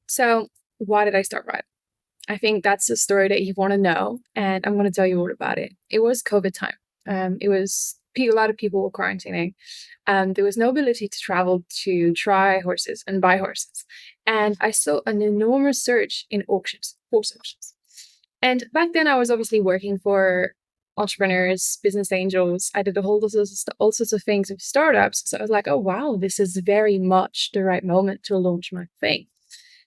So, why did I start Bridal? I think that's the story that you want to know, and I'm going to tell you all about it. It was COVID time. It was a lot of people were quarantining, and there was no ability to travel to try horses and buy horses. And I saw an enormous surge in auctions, horse auctions. And back then, I was obviously working for entrepreneurs, business angels. I did a whole all sorts of things with startups. So I was like, oh wow, this is very much the right moment to launch my thing.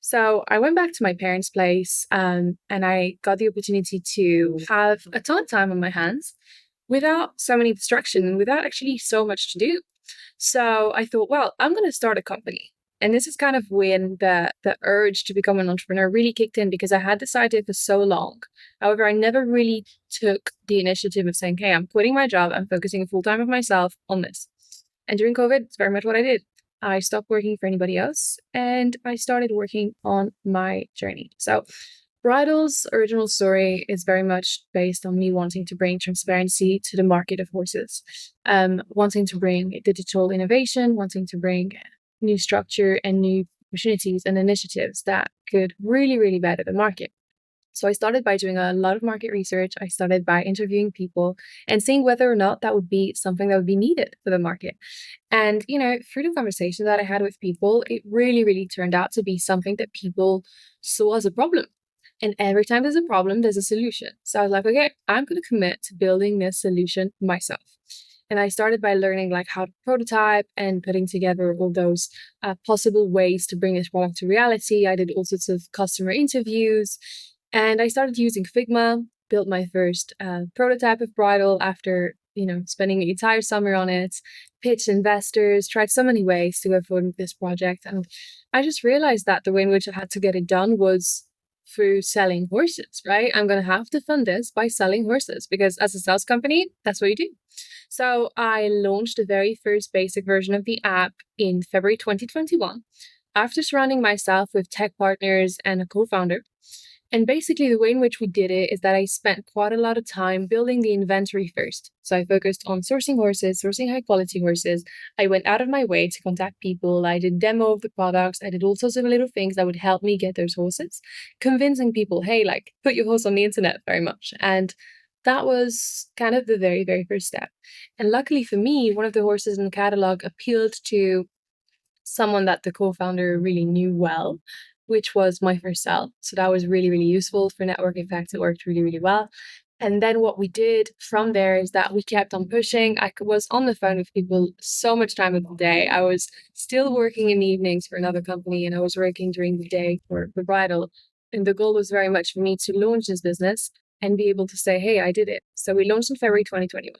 So I went back to my parents' place, and I got the opportunity to have a ton of time on my hands without so many distractions and without actually so much to do. So I thought, well, I'm going to start a company. And this is kind of when the urge to become an entrepreneur really kicked in because I had this idea for so long. However, I never really took the initiative of saying, hey, I'm quitting my job. I'm focusing full time of myself on this. And during COVID, it's very much what I did. I stopped working for anybody else and I started working on my journey. So, Bridal's original story is very much based on me wanting to bring transparency to the market of horses, wanting to bring digital innovation, wanting to bring new structure and new opportunities and initiatives that could really, really better the market. So I started by doing a lot of market research. I started by interviewing people and seeing whether or not that would be something that would be needed for the market. And, through the conversation that I had with people, it really, really turned out to be something that people saw as a problem. And every time there's a problem, there's a solution. So I was like, okay, I'm going to commit to building this solution myself. And I started by learning like how to prototype and putting together all those possible ways to bring this product to reality. I did all sorts of customer interviews and I started using Figma, built my first prototype of Bridal after, spending the entire summer on it, pitched investors, tried so many ways to go forward with this project. And I just realized that the way in which I had to get it done was through selling horses, right? I'm going to have to fund this by selling horses because as a sales company, that's what you do. So I launched the very first basic version of the app in February 2021 after surrounding myself with tech partners and a co-founder. And basically, the way in which we did it is that I spent quite a lot of time building the inventory first. So I focused on sourcing horses, sourcing high quality horses. I went out of my way to contact people. I did demo of the products. I did all sorts of little things that would help me get those horses, convincing people, hey, like put your horse on the internet very much. And that was kind of the very, very first step. And luckily for me, one of the horses in the catalog appealed to someone that the co-founder really knew well, which was my first sell. So that was really, really useful for network effects. It worked really, really well. And then what we did from there is that we kept on pushing. Was on the phone with people so much time of the day. I was still working in the evenings for another company and I was working during the day for Bridal. And the goal was very much for me to launch this business and be able to say, hey, I did it. So we launched in February 2021.